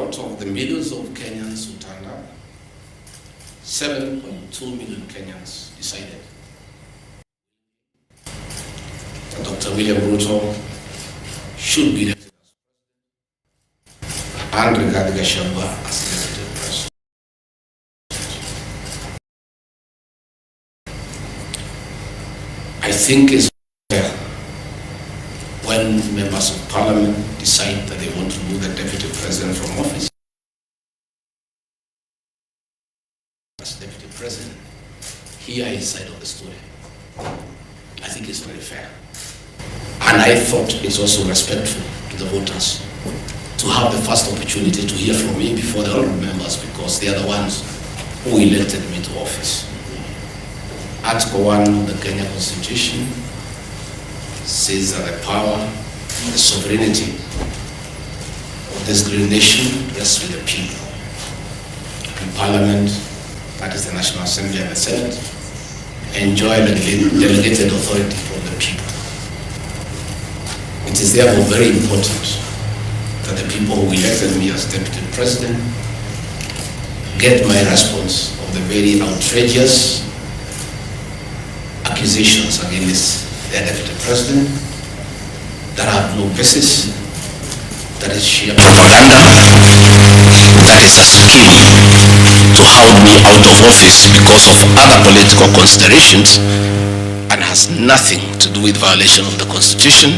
out of the millions of Kenyans who turned up, 7.2 million Kenyans decided that Dr. William Ruto should be elected and Rigathi Gachagua as elected president. I think it's fair when members of parliament decide that they want to move the deputy president from office. As deputy president, hear his side of the story. I think it's very fair. And I thought it's also respectful to the voters to have the first opportunity to hear from me before the honorable members, because they are the ones who elected me to office. Article 1 of the Kenya Constitution says that the power, the sovereignty of this great nation rests with the people. In Parliament, that is the National Assembly and the Senate, enjoy the delegated authority from the people. It is therefore very important that the people who elected me as Deputy President get my response of the very outrageous accusations against their Deputy President that have no basis, that is sheer propaganda, that is a scheme to hold me out of office because of other political considerations, and has nothing to do with violation of the Constitution.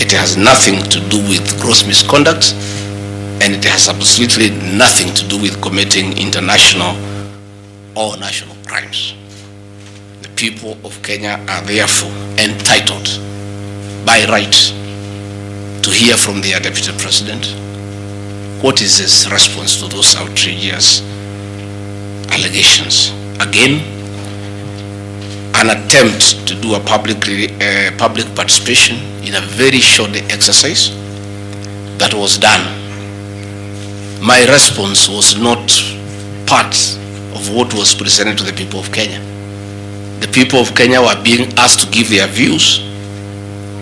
It has nothing to do with gross misconduct, and it has absolutely nothing to do with committing international or national crimes. The people of Kenya are therefore entitled by right to hear from their Deputy President what is his response to those outrageous allegations. Again, an attempt to do a public participation in a very short exercise that was done. My response was not part of what was presented to the people of Kenya. The people of Kenya were being asked to give their views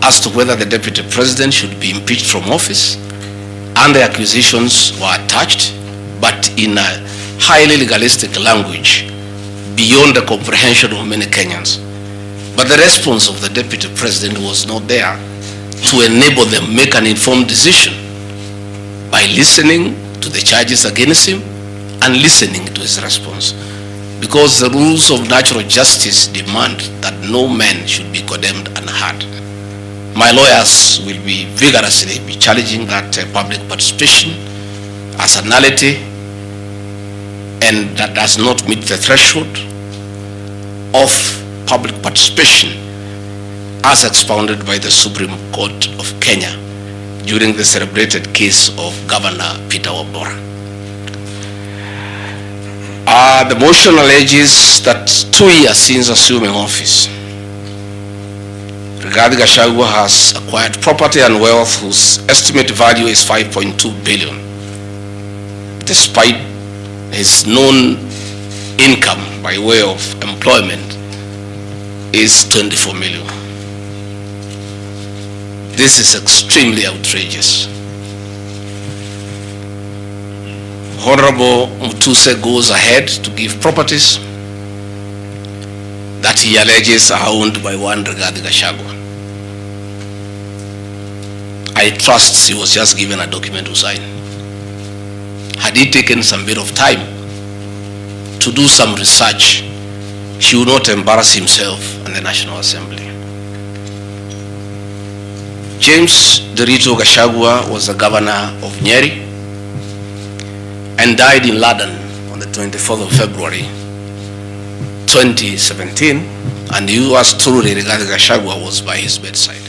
as to whether the Deputy President should be impeached from office, and the accusations were attached, but in a highly legalistic language beyond the comprehension of many Kenyans. But the response of the Deputy President was not there to enable them make an informed decision by listening to the charges against him and listening to his response. Because the rules of natural justice demand that no man should be condemned unheard. My lawyers will be vigorously challenging that public participation as a nullity, and that does not meet the threshold of public participation as expounded by the Supreme Court of Kenya during the celebrated case of Governor Peter Wabora. The motion alleges that 2 years since assuming office, Rigathi Gachagua has acquired property and wealth whose estimated value is 5.2 billion, despite his known income by way of employment is 24 million. This is extremely outrageous. Honorable Mutuse goes ahead to give properties that he alleges are owned by one Rigathi Gachagua. I trust he was just given a document to sign. Had he taken some bit of time to do some research, he would not embarrass himself and the National Assembly. James Derito Gachagua was the governor of Nyeri and died in London on the 24th of February 2017, and yours truly, Rigathi Gachagua, was by his bedside.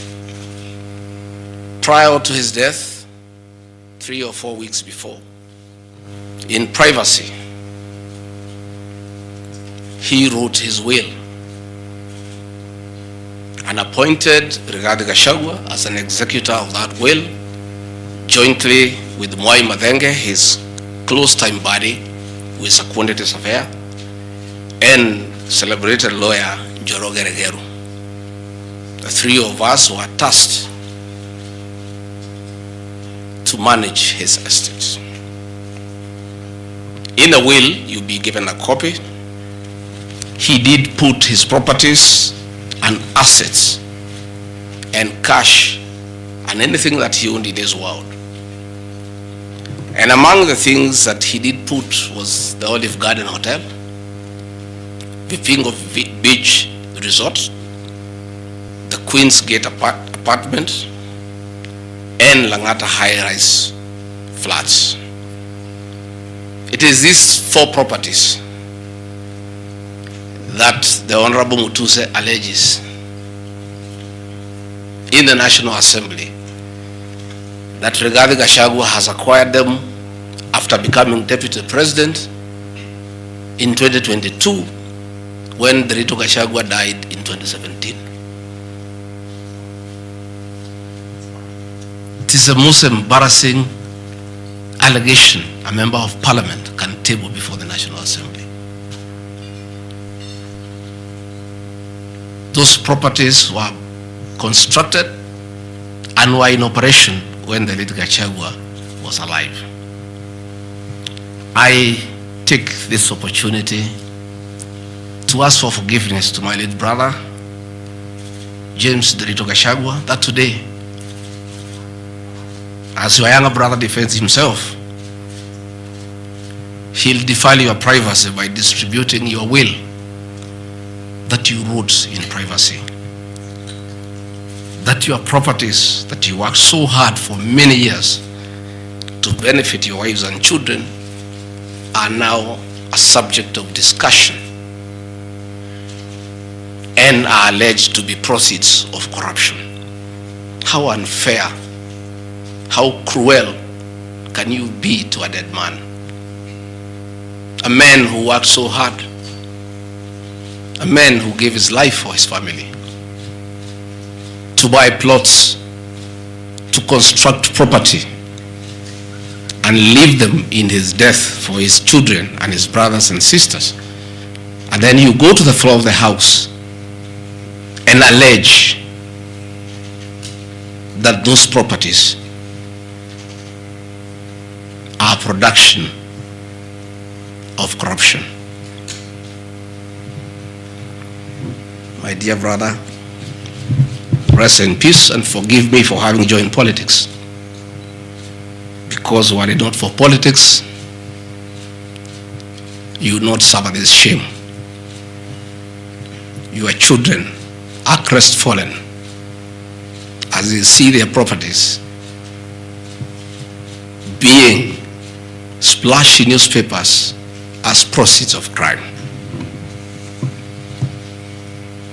Prior to his death, 3 or 4 weeks before, in privacy, he wrote his will and appointed Rigathi Gachagua as an executor of that will, jointly with Mwai Madenge, his close-time buddy, who is a quantities affair, and celebrated lawyer Njoroge Regeru. The three of us were tasked to manage his estate. In the will, you'll be given a copy. He did put his properties and assets and cash and anything that he owned in his world. And among the things that he did put was the Olive Garden Hotel, the Vingo Beach Resort, the Queen's Gate apartment, and Langata high-rise flats. It is these four properties that the Honorable Mutuse alleges in the National Assembly that Rigathi Gachagua has acquired them after becoming Deputy President in 2022 when Rigathi Gachagua died in 2017. It is the most embarrassing allegation a member of Parliament can table before the National Assembly. Those properties were constructed and were in operation when the late Gachagua was alive. I take this opportunity to ask for forgiveness to my late brother, James Derito Gachagua, that today, as your younger brother defends himself, he'll defile your privacy by distributing your will that you wrote in privacy. That your properties that you worked so hard for many years to benefit your wives and children are now a subject of discussion and are alleged to be proceeds of corruption. How unfair, how cruel can you be to a dead man? A man who worked so hard, a man who gave his life for his family, to buy plots, to construct property, and leave them in his death for his children and his brothers and sisters. And then you go to the floor of the House and allege that those properties are production of corruption. My dear brother, rest in peace and forgive me for having joined politics. Because were it not for politics, you would not suffer this shame. Your children are crestfallen as they see their properties being splashed in newspapers as proceeds of crime.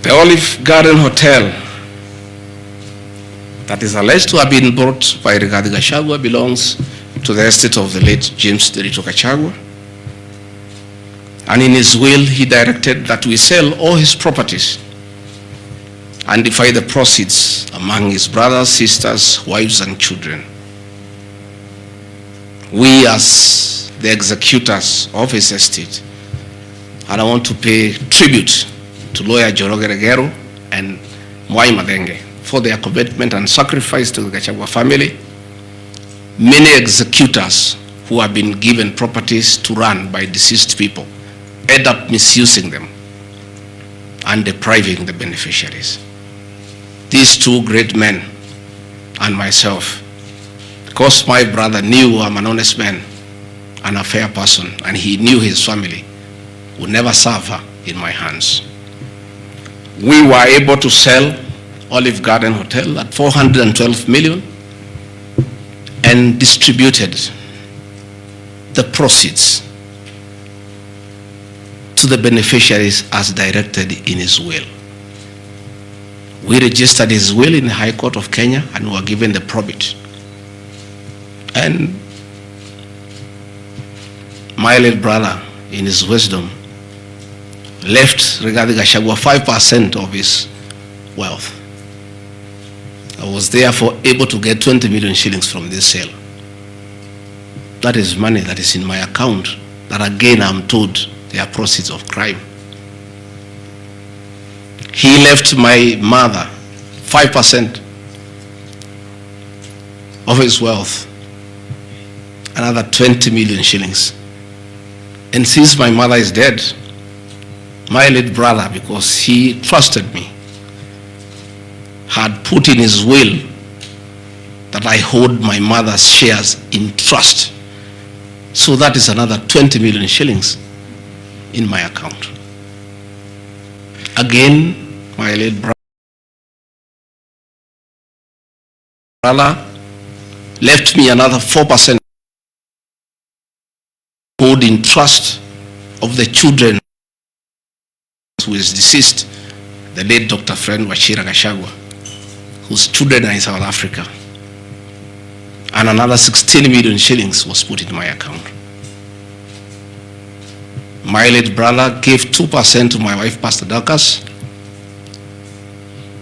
The Olive Garden Hotel that is alleged to have been bought by Rigathi Gachagua belongs to the estate of the late James Derito Gachagua. And in his will, he directed that we sell all his properties and divide the proceeds among his brothers, sisters, wives, and children. We, as the executors of his estate, and I want to pay tribute to lawyer Joroge Regero and Mwai Madenge for their commitment and sacrifice to the Gachagua family. Many executors who have been given properties to run by deceased people end up misusing them and depriving the beneficiaries. These two great men and myself, because my brother knew I'm an honest man and a fair person, and he knew his family would never suffer in my hands. We were able to sell Olive Garden Hotel at 412 million and distributed the proceeds to the beneficiaries as directed in his will. We registered his will in the High Court of Kenya and were given the probate. And my late brother, in his wisdom, left Rigathi Gachagua 5% of his wealth. I was therefore able to get 20 million shillings from this sale. That is money that is in my account that again I'm told they are proceeds of crime. He left my mother 5% of his wealth, another 20 million shillings. And since my mother is dead, my late brother, because he trusted me, had put in his will that I hold my mother's shares in trust. So that is another 20 million shillings in my account. Again, my late brother left me another 4% hold in trust of the children who is deceased, the late Dr. Friend Wachira Gachagua, whose children are in South Africa. And another 16 million shillings was put in my account. My late brother gave 2% to my wife, Pastor Dorcas,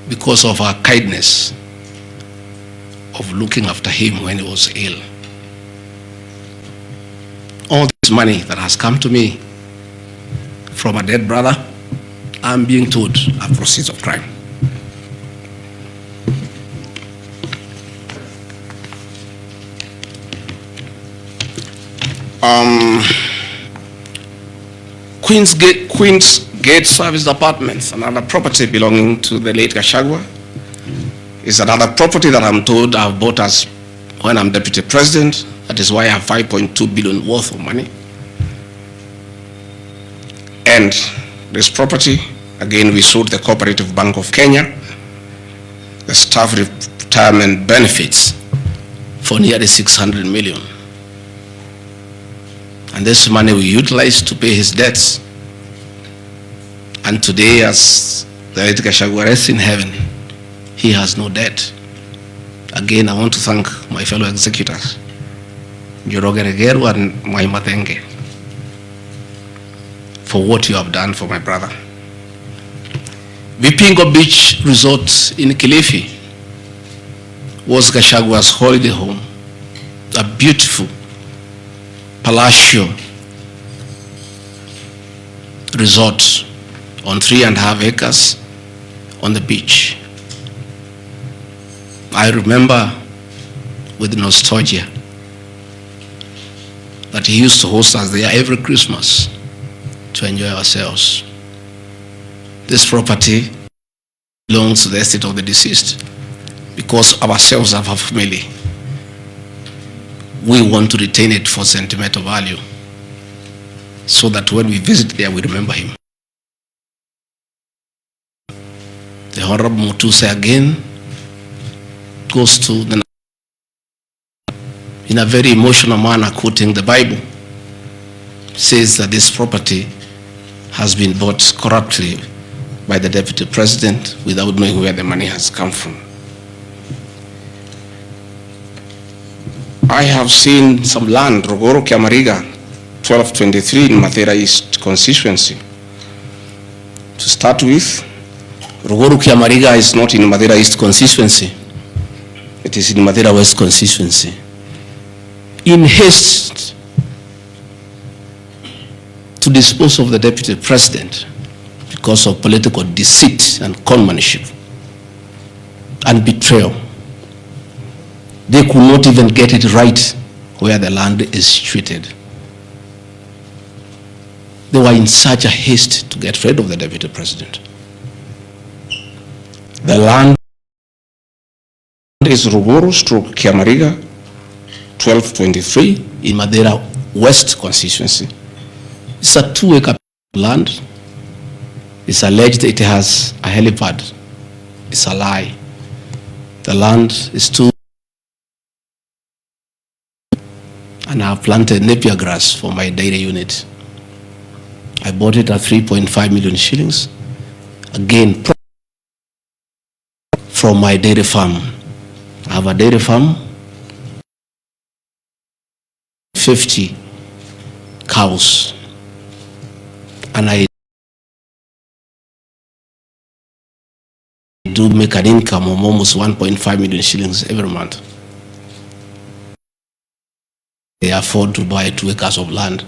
because of her kindness of looking after him when he was ill. All this money that has come to me from a dead brother, I'm being told are proceeds of crime. Queen's Gate Service Apartments, another property belonging to the late Gachagua, is another property that I'm told I've bought as when I'm deputy president. That is why I have 5.2 billion worth of money. And this property, again, we sold the Cooperative Bank of Kenya, the staff retirement benefits for nearly 600 million. And this money we utilized to pay his debts. And today, as the late Gachagua rests in heaven, he has no debt. Again, I want to thank my fellow executors, Njoroge Regeru and Maimatenge, for what you have done for my brother. Vipingo Beach Resort in Kilifi was Gachagua's holiday home, a beautiful palatial resort on 3.5 acres on the beach. I remember with nostalgia that he used to host us there every Christmas to enjoy ourselves. This property belongs to the estate of the deceased because ourselves have a family. We want to retain it for sentimental value so that when we visit there, we remember him. The Honorable Mutuse again goes to the, in a very emotional manner, quoting the Bible, says that this property has been bought corruptly by the deputy president without knowing where the money has come from. I have seen some land, Rogoro Kiamariga, 1223 in Mathera East constituency. To start with, Rogoro Kiamariga is not in Mathera East constituency. It is in Mathera West constituency. In haste to dispose of the deputy president because of political deceit and conmanship and betrayal, they could not even get it right where the land is situated. They were in such a haste to get rid of the deputy president. The land is Ruguru / Kiamariga, 1223 in Mathera West constituency. It's a 2-acre land. It's alleged it has a helipad. It's a lie. The land is too, and I have planted napier grass for my dairy unit. I bought it at 3.5 million shillings. Again, from my dairy farm. I have a dairy farm, 50 cows, and I do make an income of almost 1.5 million shillings every month. They afford to buy 2 acres of land.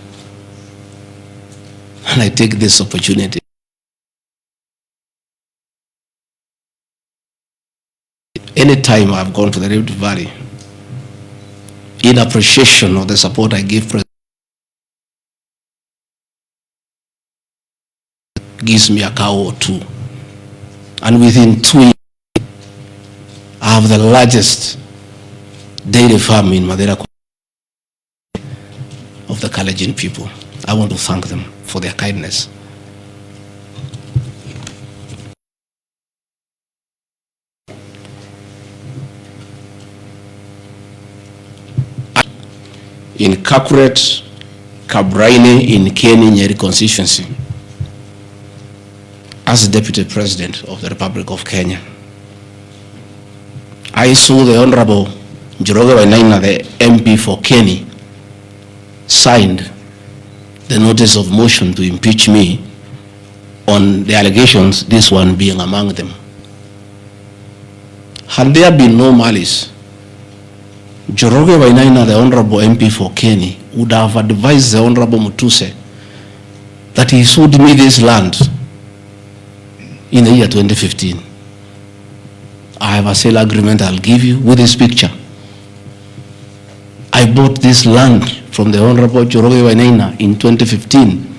And I take this opportunity. Anytime I've gone to the Rift Valley, in appreciation of the support I give gives me a cow or two. And within 2 years, I have the largest dairy farm in Madeira of the Kalenjin people. I want to thank them for their kindness. In Kakuret, Kabraine, in Kieni, Nyeri constituency, as Deputy President of the Republic of Kenya, I saw the Honorable Njoroge Wainaina, the MP for Kieni, signed the notice of motion to impeach me on the allegations, this one being among them. Had there been no malice, Njoroge Wainaina, the Honorable MP for Kieni, would have advised the Honorable Mutuse that he sold me this land in the year 2015. I have a sale agreement I'll give you with this picture. I bought this land from the Honorable Njoroge Wainaina in 2015.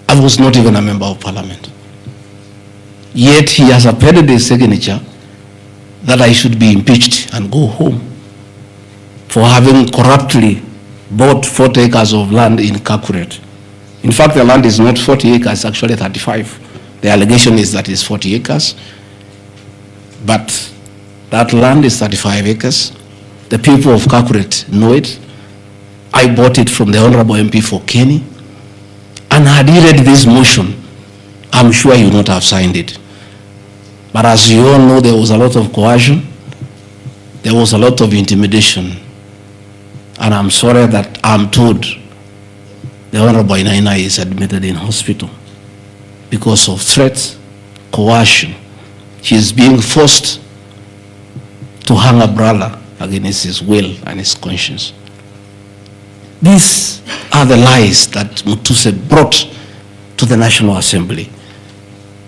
I was not even a member of parliament. Yet he has appended his signature that I should be impeached and go home for having corruptly bought 40 acres of land in Kakuret. In fact, the land is not 40 acres, actually 35. The allegation is that it's 40 acres, but that land is 35 acres. The people of Kakuret know it. I bought it from the Honorable MP for Kieni, and had he read this motion, I'm sure he would not have signed it. But as you all know, there was a lot of coercion, there was a lot of intimidation, and I'm sorry that I'm told the Honorable Wainaina is admitted in hospital because of threats, coercion. He is being forced to hang a brother against his will and his conscience. These are the lies that Mutuse brought to the National Assembly,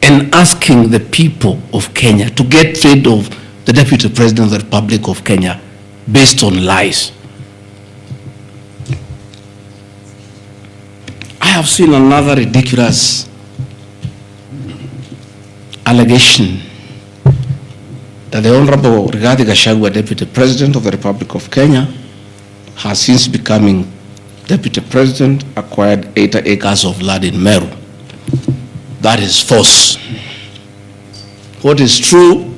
and asking the people of Kenya to get rid of the Deputy President of the Republic of Kenya based on lies. I have seen another ridiculous allegation that the Honorable Rigathi Gachagua, Deputy President of the Republic of Kenya, has since becoming Deputy President, acquired 80 acres of land in Meru. That is false. What is true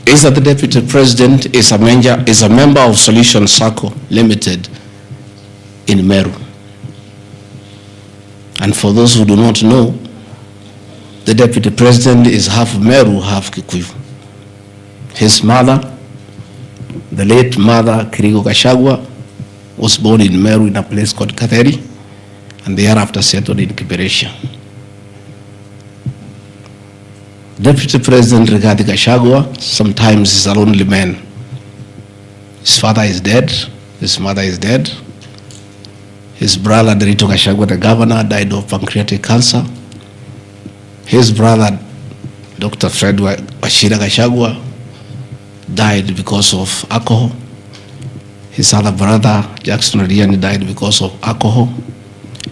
is that the Deputy President is a member of Solution Circle Limited in Meru. And for those who do not know, the Deputy President is half Meru, half Kikuyu. His mother, the late mother, Kirigo Gachagua, was born in Meru in a place called Katheri, and thereafter settled in Kiberesha. Deputy President Rigathi Gachagua sometimes is a lonely man. His father is dead, his mother is dead. His brother, Derito Gachagua, the governor, died of pancreatic cancer. His brother, Dr. Fred Wachira Gachagua, died because of alcohol. His other brother, Jackson Riani, died because of alcohol.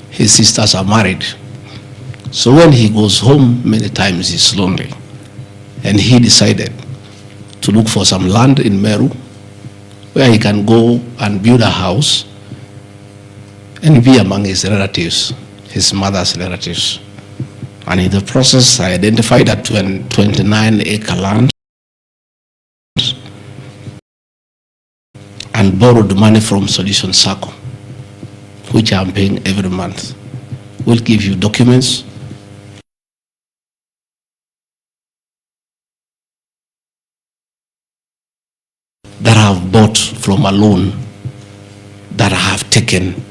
His sisters are married. So when he goes home, many times he's lonely. And he decided to look for some land in Meru where he can go and build a house and be among his relatives, his mother's relatives. And in the process, I identified that 29-acre land and borrowed money from Solution Circle, which I'm paying every month. We'll give you documents. That I have bought from a loan that I have taken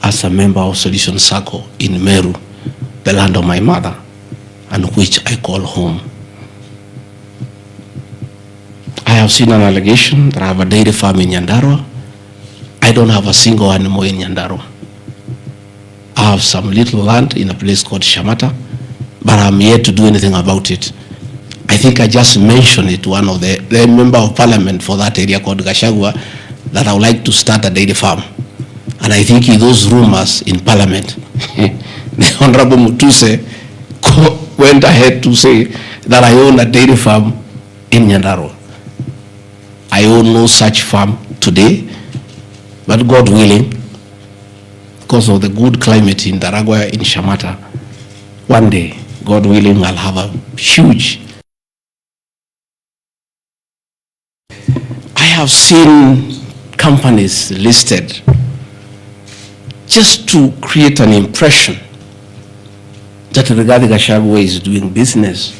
as a member of Solution Circle in Meru, the land of my mother, and which I call home. I have seen an allegation that I have a dairy farm in Nyandarua. I don't have a single animal in Nyandarua. I have some little land in a place called Shamata, but I'm yet to do anything about it. I think I just mentioned it to one of the member of parliament for that area called Gachagua that I would like to start a dairy farm. And I think in those rumors in parliament, The Honorable Mutuse went ahead to say that I own a dairy farm in Nyandarua. I own no such farm today, but God willing, because of the good climate in Daragwa, in Shamata, one day, God willing, I'll have a huge. I have seen companies listed just to create an impression that Rigathi Gachagua is doing business.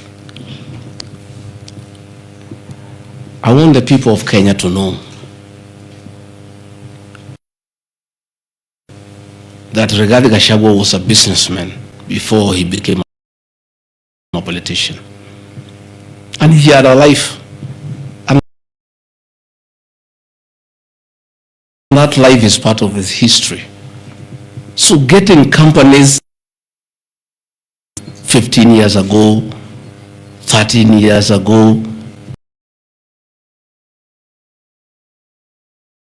I want the people of Kenya to know that Rigathi Gachagua was a businessman before he became a politician. And he had a life. And that life is part of his history. So getting companies 15 years ago, 13 years ago,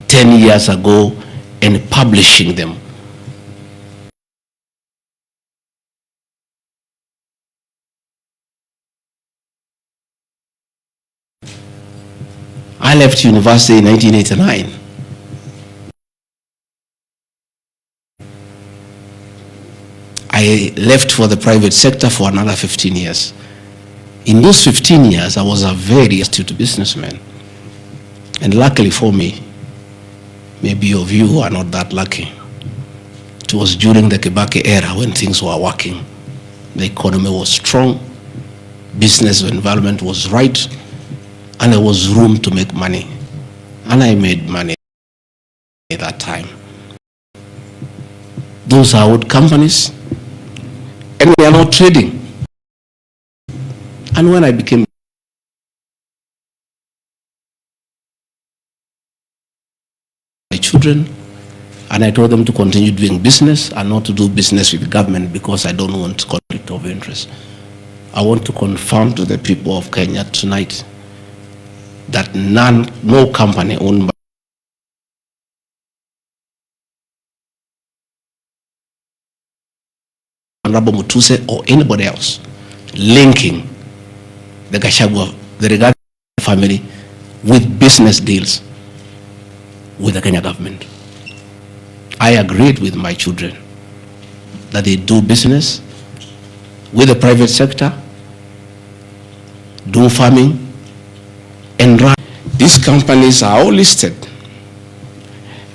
10 years ago, and publishing them. I left university in 1989. I left for the private sector for another 15 years. In those 15 years, I was a very astute businessman. And luckily for me, maybe of you are not that lucky. It was during the Kibaki era when things were working. The economy was strong, business environment was right, and there was room to make money. And I made money at that time. Those are old companies, and we are not trading. And when I became my children, and I told them to continue doing business and not to do business with the government because I don't want conflict of interest. I want to confirm to the people of Kenya tonight that no company owned by Honorable Mutuse or anybody else linking the Gachagua, the Rigathi family with business deals with the Kenya government. I agreed with my children that they do business with the private sector, do farming, and run. These companies are all listed.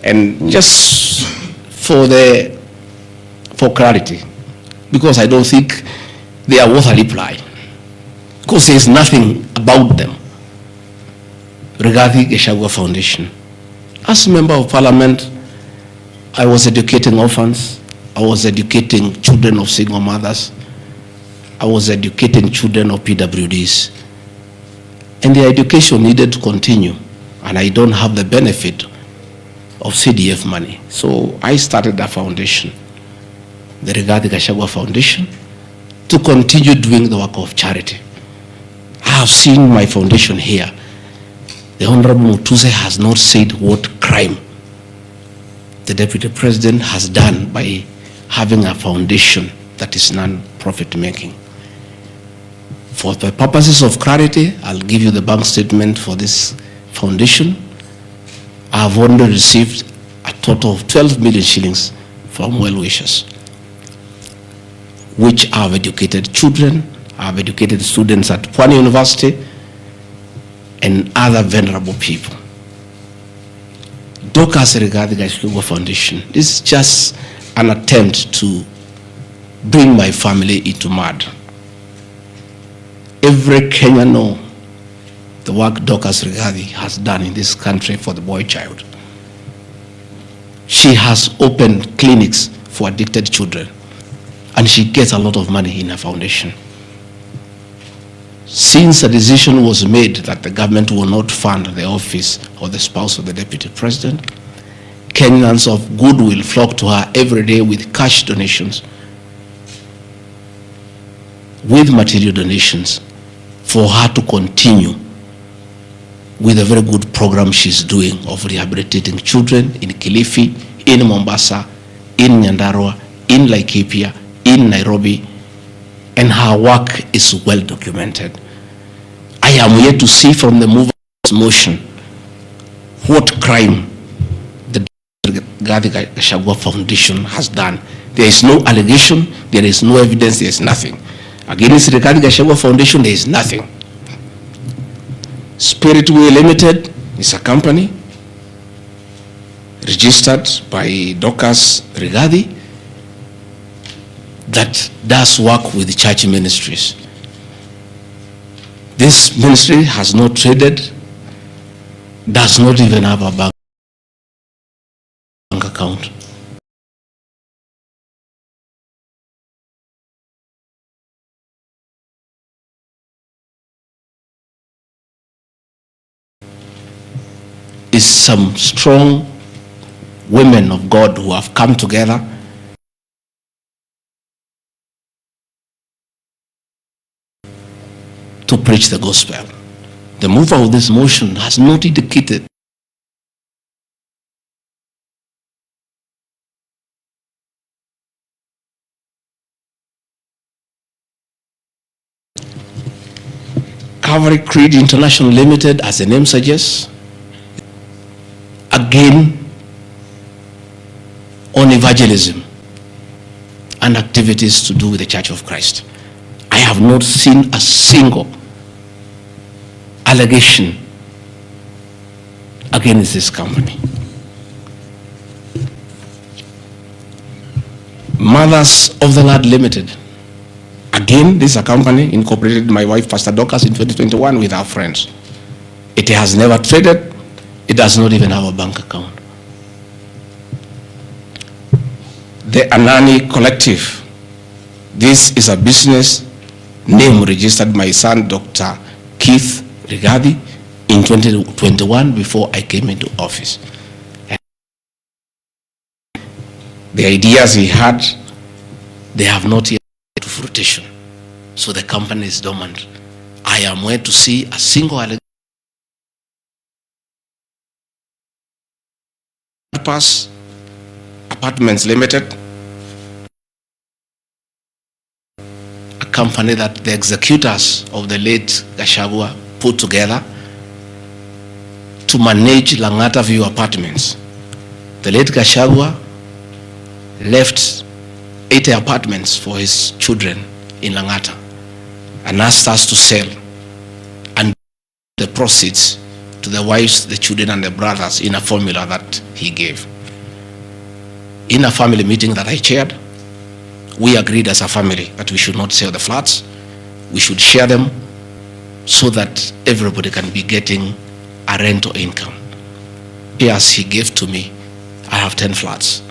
And just for clarity, because I don't think they are worth a reply, because there's nothing about them. Rigathi Gachagua Foundation. As a member of parliament, I was educating orphans. I was educating children of single mothers. I was educating children of PWDs. And their education needed to continue. And I don't have the benefit of CDF money. So I started a foundation, the Rigathi Gachagua Foundation, to continue doing the work of charity. I have seen my foundation here. The Honorable Mutuse has not said what crime the Deputy President has done by having a foundation that is non-profit making. For the purposes of clarity, I'll give you the bank statement for this foundation. I have only received a total of 12 million shillings from well-wishers, which have educated children, have educated students at Pwani University, and other vulnerable people. Dorcas Rigathi Gachagua Foundation. This is just an attempt to bring my family into mud. Every Kenyan knows the work Dorcas Rigathi has done in this country for the boy child. She has opened clinics for addicted children, and she gets a lot of money in her foundation. Since a decision was made that the government will not fund the office or the spouse of the Deputy President, Kenyans of goodwill flock to her every day with cash donations, with material donations, for her to continue with a very good program she's doing of rehabilitating children in Kilifi, in Mombasa, in Nyandarua, in Laikipia, in Nairobi, and her work is well documented. I am yet to see from the mover's motion what crime the Rigathi Gachagua Foundation has done. There is no allegation, there is no evidence, there is nothing. Against the Rigathi Gachagua Foundation, there is nothing. Spiritway Limited is a company registered by Docas Rigathi that does work with the church ministries. This ministry has not traded, does not even have a bank account. Is some strong women of God who have come together to preach the gospel. The mover of this motion has not indicated Calvary Creed International Limited, as the name suggests, again on evangelism and activities to do with the Church of Christ. I have not seen a single allegation against this company. Mothers of the Lord Limited. Again, this is a company incorporated my wife, Pastor Docas, in 2021 with our friends. It has never traded. It does not even have a bank account. The Anani Collective. This is a business name registered my son, Dr. Keith Rigathi, in 2021 before I came into office. And the ideas he had, they have not yet to fruition. So the company is dormant. I am waiting to see a single allegation. Purpose Apartments Limited, a company that the executors of the late Gachagua put together to manage Langata View Apartments. The late Gachagua left 80 apartments for his children in Langata and asked us to sell and the proceeds to the wives, the children, and the brothers in a formula that he gave. In a family meeting that I chaired, we agreed as a family that we should not sell the flats. We should share them so that everybody can be getting a rental income. As he gave to me, I have 10 flats.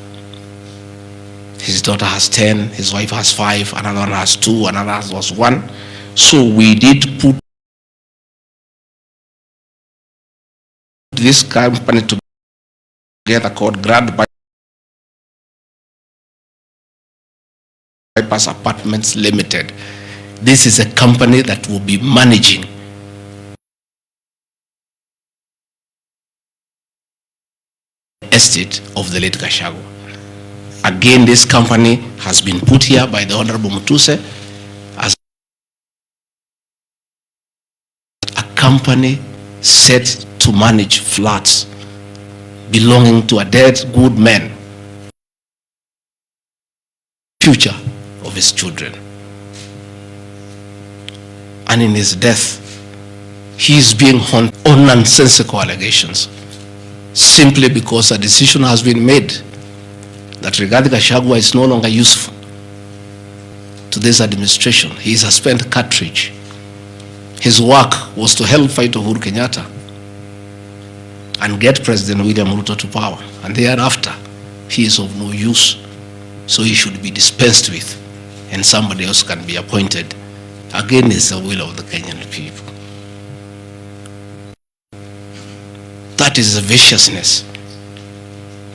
His daughter has 10, his wife has 5, another one has 2, another has 1. So we did put this company together called Grand Bypass Apartments Limited. This is a company that will be managing the estate of the late Gachagua. Again, this company has been put here by the Honorable Mutuse as a company set to manage flats belonging to a dead good man, future of his children. And in his death, he is being haunted on nonsensical allegations simply because a decision has been made that Rigathi Gachagua is no longer useful to this administration. He is a spent cartridge. His work was to help fight Uhuru Kenyatta and get President William Ruto to power. And thereafter, he is of no use. So he should be dispensed with and somebody else can be appointed against the will of the Kenyan people. That is the viciousness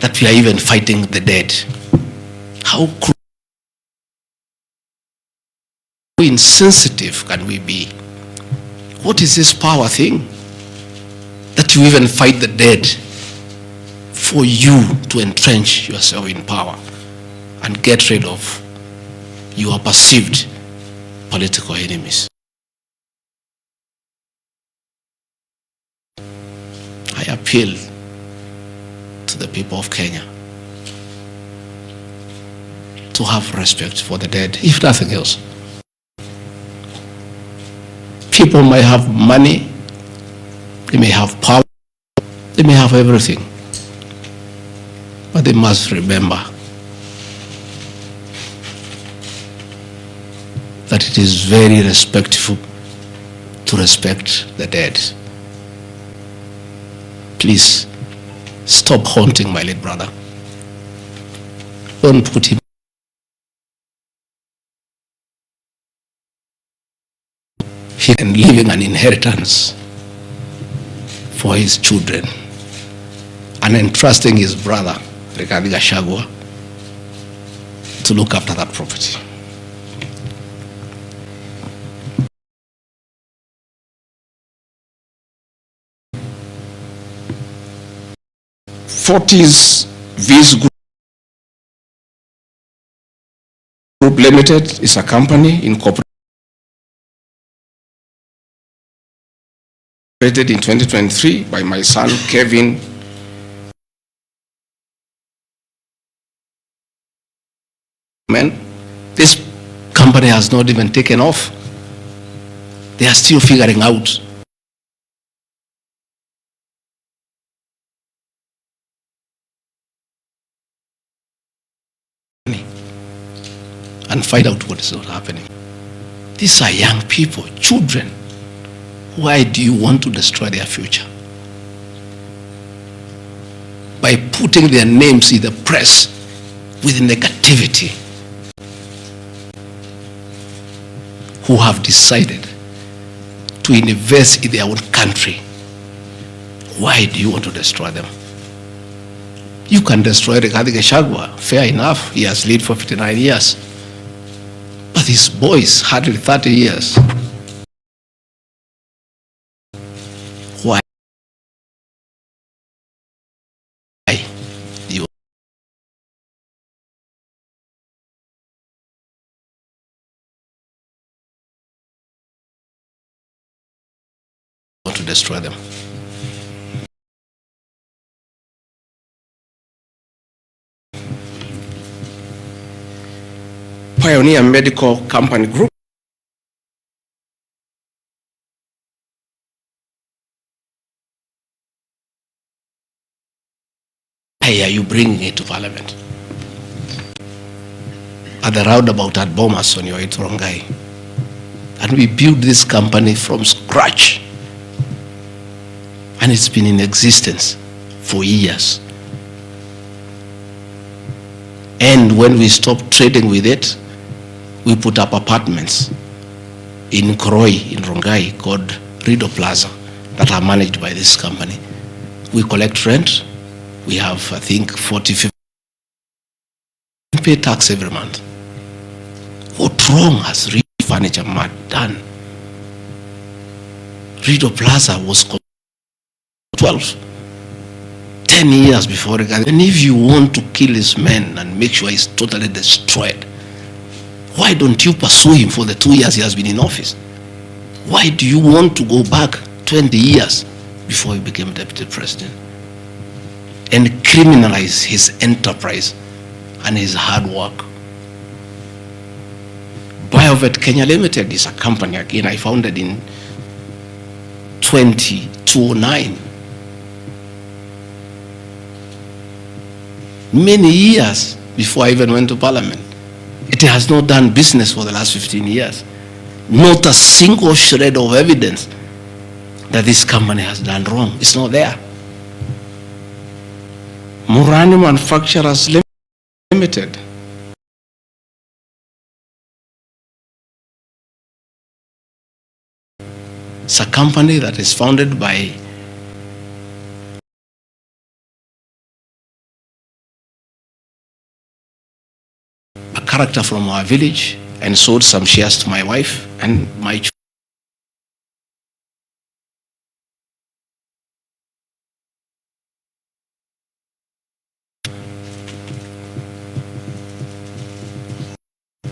that we are even fighting the dead. How insensitive can we be? What is this power thing? That you even fight the dead for you to entrench yourself in power and get rid of you are perceived political enemies. I appeal to the people of Kenya to have respect for the dead, if nothing else. People may have money, they may have power, they may have everything, but they must remember that it is very respectful to respect the dead. Please stop haunting my late brother. Don't put him. He can leave an inheritance for his children and entrusting his brother, Rigathi Gachagua, to look after that property. Fortis Viz Group Limited is a company incorporated in 2023 by my son Kevin. This company has not even taken off. They are still figuring out and find out what is not happening. These are young people, children. Why do you want to destroy their future? By putting their names in the press with negativity, who have decided to invest in their own country. Why do you want to destroy them? You can destroy Rigathi Gachagua, fair enough, he has led for 59 years. But these boys, hardly 30 years. Why do you want to destroy them? Pioneer Medical Company Group why are you bringing it to Parliament? At the roundabout at Bomas on your way to Rongai. And we built this company from scratch. And it's been in existence for years. And when we stopped trading with it, we put up apartments in Koroi, in Rongai, called Rido Plaza, that are managed by this company. We collect rent. We have, I think, 40, 50. We pay tax every month. What wrong has Rido Furniture Mart done? Rido Plaza was 10 years before Rigathi. And if you want to kill this man and make sure he's totally destroyed, why don't you pursue him for the 2 years he has been in office? Why do you want to go back 20 years before he became deputy president and criminalize his enterprise and his hard work? Biovet Kenya Limited is a company, again, I founded in 2009. Many years before I even went to Parliament. It has not done business for the last 15 years. Not a single shred of evidence that this company has done wrong. It's not there. Murani Manufacturers Limited. It's a company that is founded by a character from our village and sold some shares to my wife and my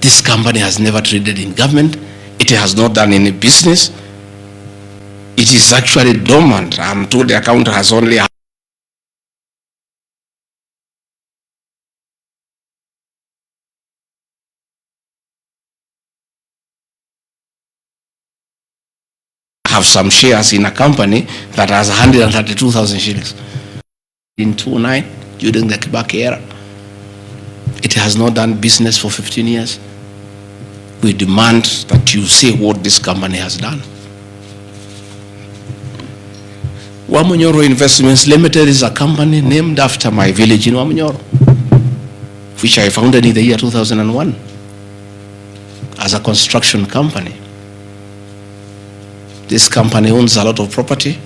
This company has never traded in government. It has not done any business. It is actually dormant. I'm told the account has only have some shares in a company that has 132,000 shillings. In 2009, during the Kibaki era, it has not done business for 15 years. We demand that you say what this company has done. Wamunyoro Investments Limited is a company named after my village in Wamunyoro, which I founded in the year 2001 as a construction company. This company owns a lot of property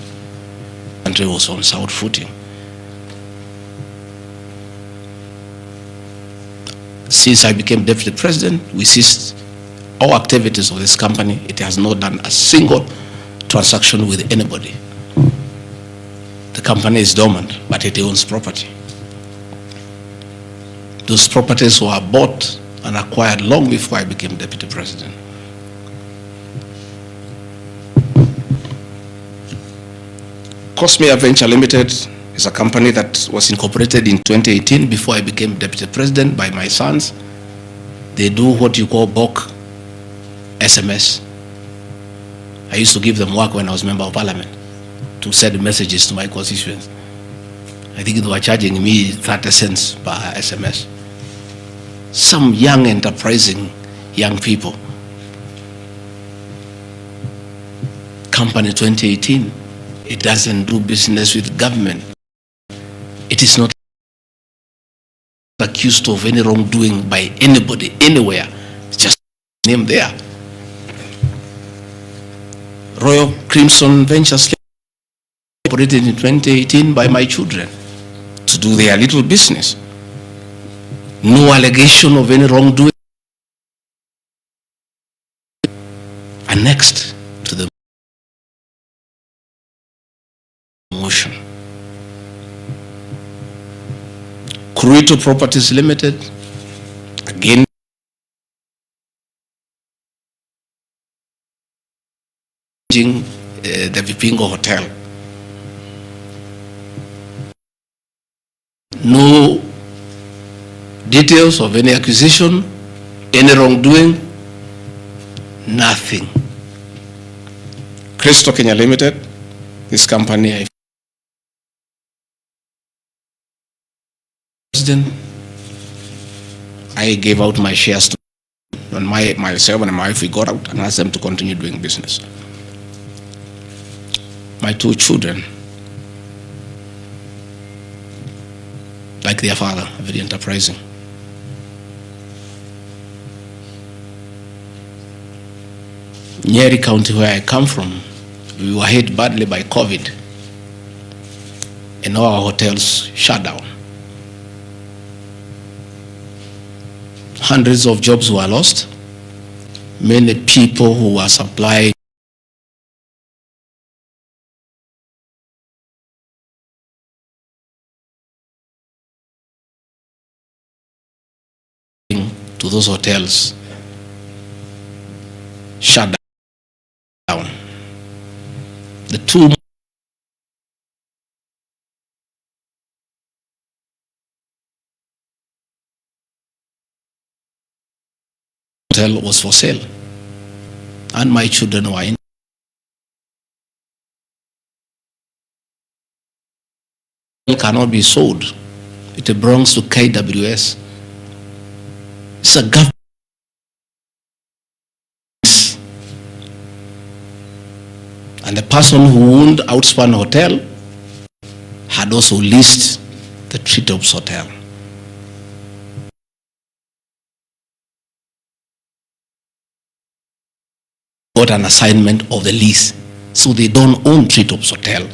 and it was on sound footing. Since I became deputy president, we ceased all activities of this company. It has not done a single transaction with anybody. The company is dormant, but it owns property. Those properties were bought and acquired long before I became deputy president. Cosmea Venture Limited is a company that was incorporated in 2018 before I became deputy president by my sons. They do what you call bulk SMS. I used to give them work when I was member of parliament to send messages to my constituents. I think they were charging me 30 cents per SMS. Some young, enterprising young people. Company 2018, it doesn't do business with government. It is not accused of any wrongdoing by anybody, anywhere. It's just name there. Royal Crimson Ventures operated in 2018 by my children to do their little business. No allegation of any wrongdoing. Annexed to the motion. Kurito Properties Limited, again, the Vipingo Hotel. No details of any accusation, any wrongdoing, nothing. Crystal Kenya Limited, this company I gave out my shares to and myself and my wife, we got out and asked them to continue doing business. My two children, like their father, very enterprising. Nyeri County, where I come from, we were hit badly by COVID and all our hotels shut down. Hundreds of jobs were lost. Many people who were supplying to those hotels shut down. The two hotel was for sale and my children were in. It cannot be sold. It belongs to KWS. It's a government. And the person who owned Outspan Hotel had also leased the Treetops Hotel. Got an assignment of the lease, so they don't own Treetops Hotel.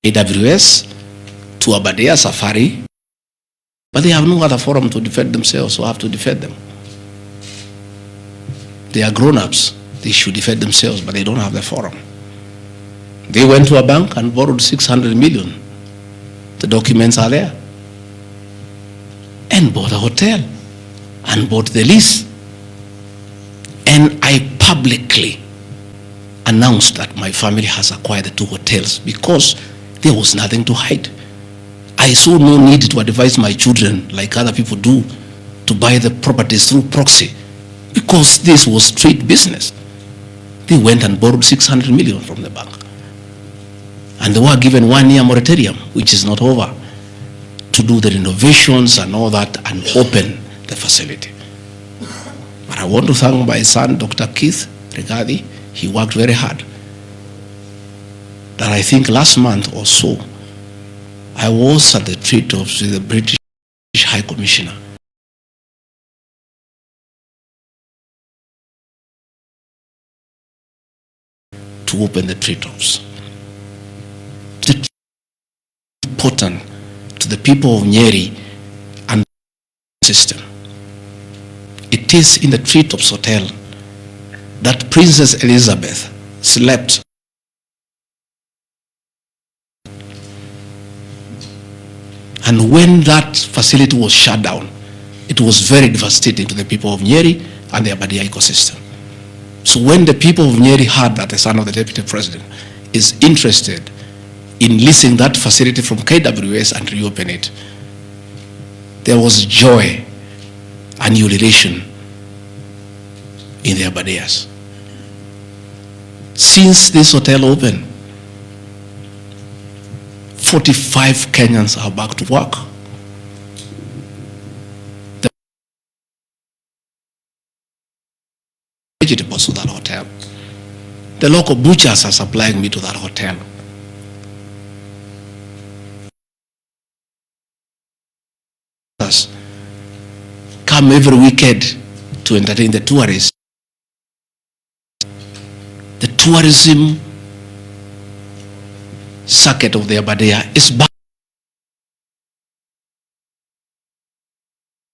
AWS to Abadea Safari, but they have no other forum to defend themselves, so have to defend them. They are grown-ups, they should defend themselves, but they don't have the forum. They went to a bank and borrowed 600 million. The documents are there. and bought a hotel and bought the lease. And I publicly announced that my family has acquired the 2 hotels because there was nothing to hide. I saw no need to advise my children, like other people do, to buy the properties through proxy, because this was straight business. They went and borrowed 600 million from the bank. And they were given 1-year moratorium, which is not over, to do the renovations and all that and open the facility. But I want to thank my son, Dr. Keith Rigathi. He worked very hard. That I think last month or so, I was at the treetops with the British High Commissioner. To open the treetops. It's important to the people of Nyeri and the system. It is in the Treetops Hotel that Princess Elizabeth slept. And when that facility was shut down, it was very devastating to the people of Nyeri and the Abadia ecosystem. So when the people of Nyeri heard that the son of the deputy president is interested in leasing that facility from KWS and reopen it, there was joy and ululation in the Abadias. Since this hotel opened, 45 Kenyans are back to work. The vegetables to that hotel. The local butchers are supplying me to that hotel. Come every weekend to entertain the tourists. The tourism circuit of the Abadea is back.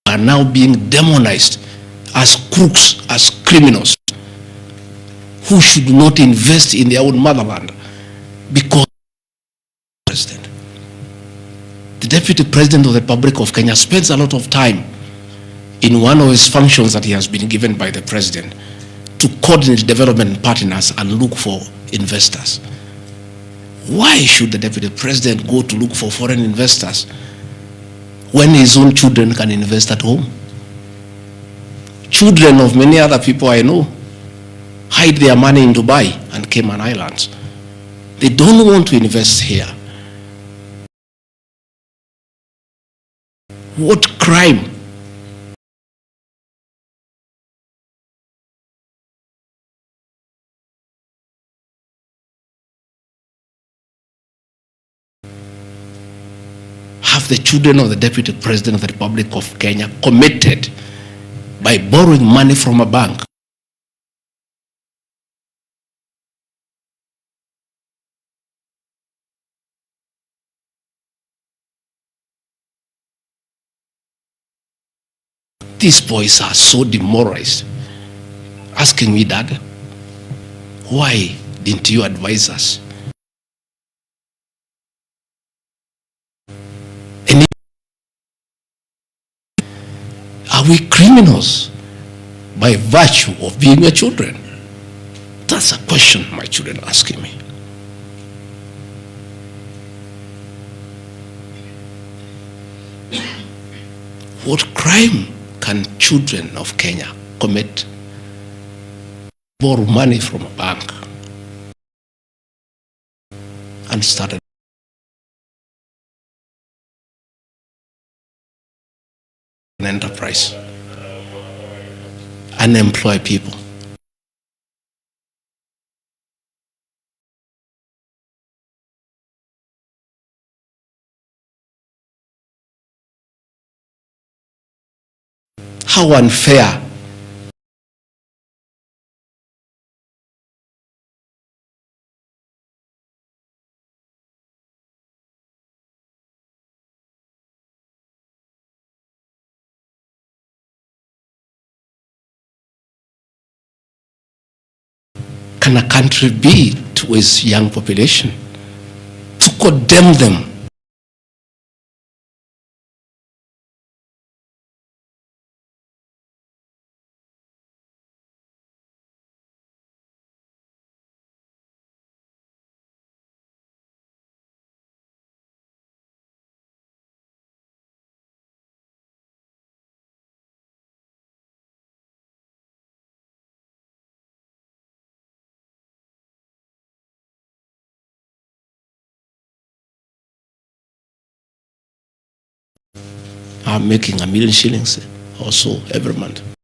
Are now being demonized as crooks, as criminals, who should not invest in their own motherland because president. The Deputy President of the Republic of Kenya spends a lot of time in one of his functions that he has been given by the President to coordinate development partners and look for investors. Why should the Deputy President go to look for foreign investors when his own children can invest at home? Children of many other people I know hide their money in Dubai and Cayman Islands. They don't want to invest here. What crime? Have the children of the Deputy President of the Republic of Kenya committed by borrowing money from a bank? These boys are so demoralized, asking me, Dad, why didn't you advise us? And are we criminals by virtue of being your children? That's a question my children are asking me. What crime can children of Kenya commit? Borrow money from a bank and start an enterprise and employ people. How unfair. Can a country be to its young population? To condemn them are making $1 million shillings or so every month.